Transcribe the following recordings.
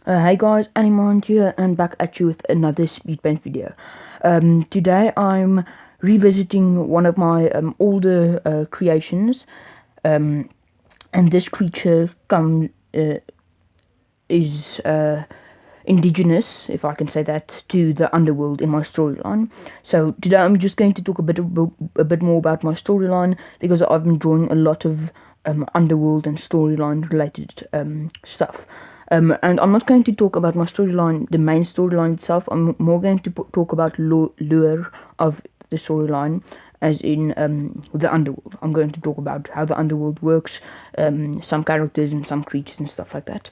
Hey guys, AniMind here and back at you with another speed paint video. Today I'm revisiting one of my older creations, and this creature is indigenous, if I can say that, to the underworld in my storyline. So today I'm just going to talk a bit more about my storyline, because I've been drawing a lot of underworld and storyline related stuff. And I'm not going to talk about my storyline, the main storyline itself. I'm more going to talk about lore of the storyline, as in the underworld. I'm going to talk about how the underworld works, some characters and some creatures and stuff like that.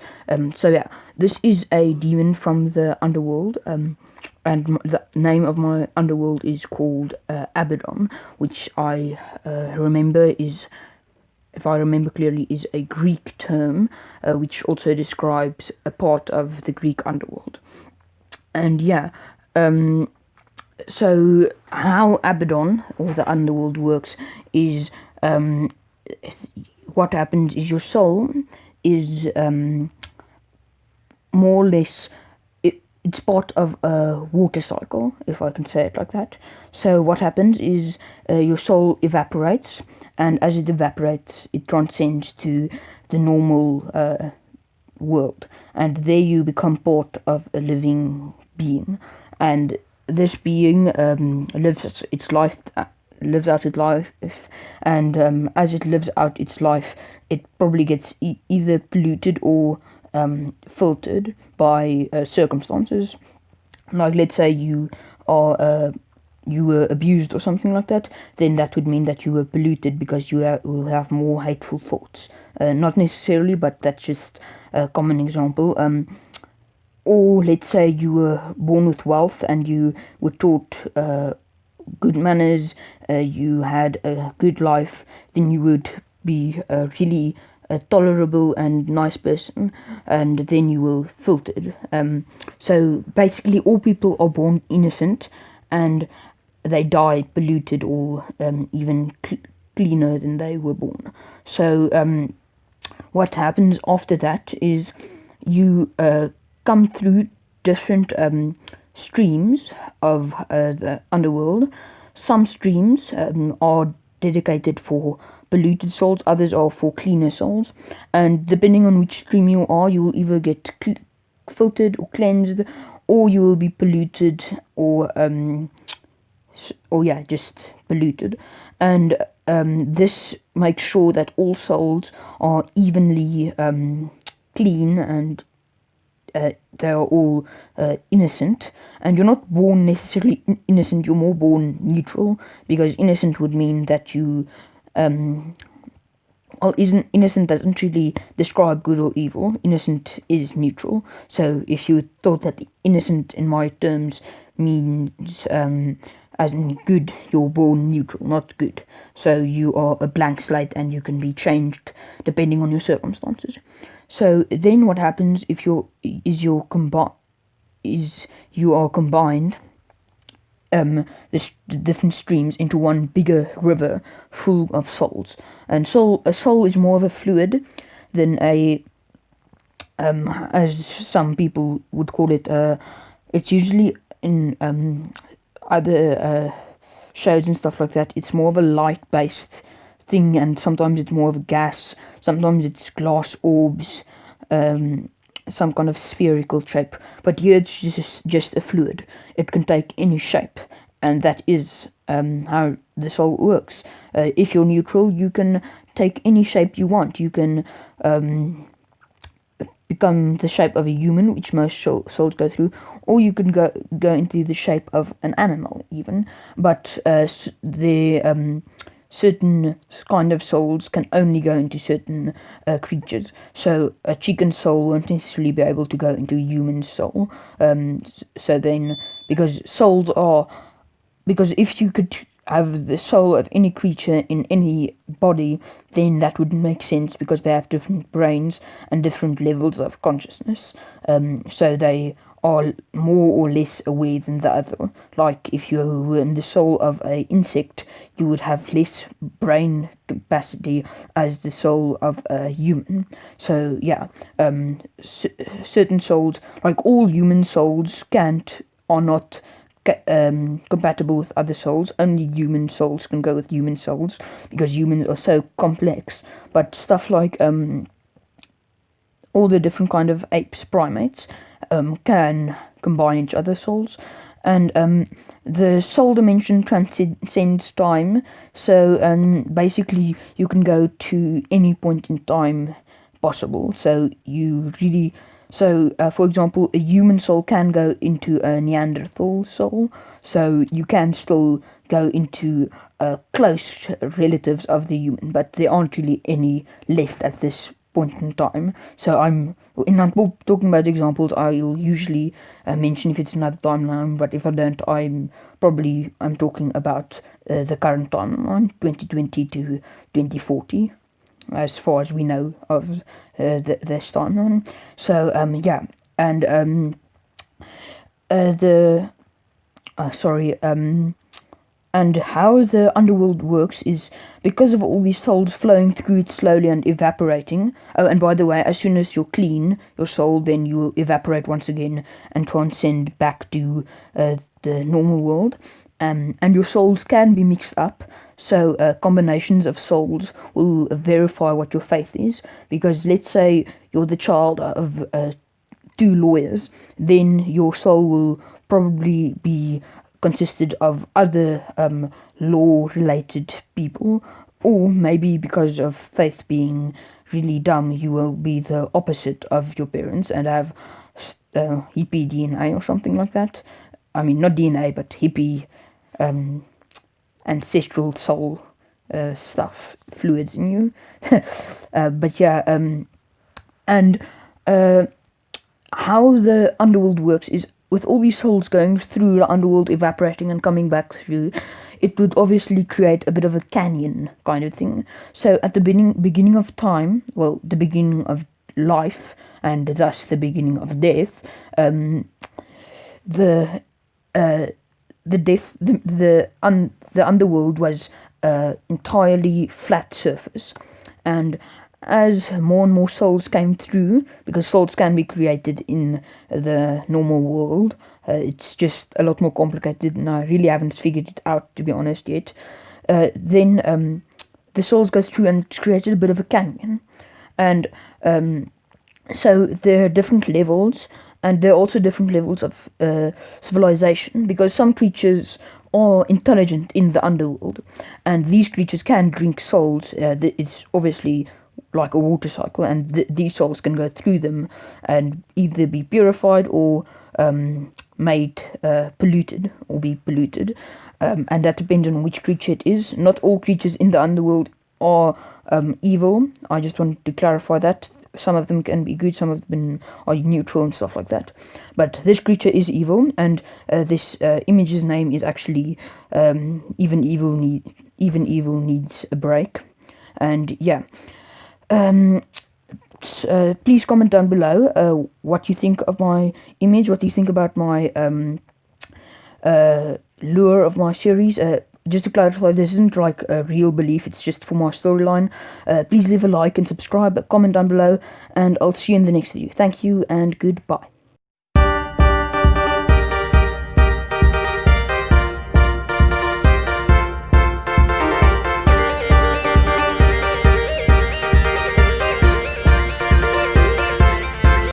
So yeah, this is a demon from the underworld, and the name of my underworld is called Abadon, which I remember is, if I remember clearly, is a Greek term, which also describes a part of the Greek underworld. And yeah, so how Abadon, or the underworld, works is, what happens is your soul is more or less, it's part of a water cycle, if I can say it like that. So what happens is your soul evaporates, and as it evaporates, it transcends to the normal world, and there you become part of a living being, and this being lives out its life, and as it lives out its life, it probably gets either polluted or filtered by circumstances. Like, let's say you were abused or something like that, then that would mean that you were polluted, because you will have more hateful thoughts. Not necessarily, but that's just a common example. Or let's say you were born with wealth and you were taught good manners, you had a good life, then you would be really a tolerable and nice person, and then you will filtered. So basically all people are born innocent and they die polluted, or even cleaner than they were born. So what happens after that is you come through different streams of the underworld. Some streams are dedicated for polluted souls, others are for cleaner souls, and depending on which stream you are, you will either get filtered or cleansed, or you will be polluted, or yeah, just polluted. And this makes sure that all souls are evenly clean, and they are all innocent. And you're not born necessarily innocent, you're more born neutral, because innocent would mean that you innocent doesn't really describe good or evil. Innocent is neutral. So if you thought that the innocent in my terms means as in good, you're born neutral, not good. So you are a blank slate and you can be changed depending on your circumstances. So then what happens if you are combined the different streams into one bigger river full of souls. And a soul is more of a fluid than a as some people would call it. It's usually in other shows and stuff like that, it's more of a light based thing, and sometimes it's more of a gas, sometimes it's glass orbs, some kind of spherical shape, but here it's just a fluid. It can take any shape, and that is how the soul works. If you're neutral, you can take any shape you want. You can become the shape of a human, which most souls go through, or you can go into the shape of an animal even, but certain kind of souls can only go into certain creatures. So a chicken soul won't necessarily be able to go into a human soul. So then, because if you could have the soul of any creature in any body, then that would make sense, because they have different brains and different levels of consciousness. So they are more or less aware than the other. Like if you were in the soul of an insect, you would have less brain capacity as the soul of a human. So yeah, certain souls, like all human souls, are not compatible with other souls. Only human souls can go with human souls because humans are so complex. But stuff like all the different kind of apes, primates, can combine each other's souls. And the soul dimension transcends time, so basically you can go to any point in time possible. So for example, a human soul can go into a Neanderthal soul, so you can still go into close relatives of the human, but there aren't really any left at this point in time. So I'm talking about examples, I'll usually mention if it's another timeline, but if I don't, I'm talking about the current timeline, 2020 to 2040, as far as we know of this timeline. So yeah, and and how the underworld works is because of all these souls flowing through it slowly and evaporating. Oh, and by the way, as soon as you're clean, your soul, then you'll evaporate once again and transcend back to the normal world. And your souls can be mixed up, so combinations of souls will verify what your faith is. Because let's say you're the child of two lawyers, then your soul will probably be consisted of other law-related people, or maybe because of faith being really dumb, you will be the opposite of your parents and have hippie DNA or something like that. I mean, not DNA, but hippie ancestral soul stuff, fluids in you. But yeah, and how the underworld works is, with all these souls going through the underworld, evaporating and coming back through, it would obviously create a bit of a canyon kind of thing. So at the beginning of time, well, the beginning of life, and thus the beginning of death, the underworld was entirely flat surface, and as more and more souls came through, because souls can be created in the normal world, it's just a lot more complicated, and I really haven't figured it out, to be honest, yet. Then the souls go through and it's created a bit of a canyon, and so there are different levels, and there are also different levels of civilization, because some creatures are intelligent in the underworld, and these creatures can drink souls. It's obviously like a water cycle, and these souls can go through them and either be purified or made polluted, or be polluted, and that depends on which creature it is. Not all creatures in the underworld are evil. I just wanted to clarify that. Some of them can be good, some of them are neutral and stuff like that. But this creature is evil, and this image's name is actually Even Evil Needs a Break. And yeah, please comment down below what you think of my image, what you think about my lure of my series. Just to clarify, this isn't like a real belief, it's just for my storyline. Please leave a like and subscribe, comment down below, and I'll see you in the next video. Thank you and goodbye.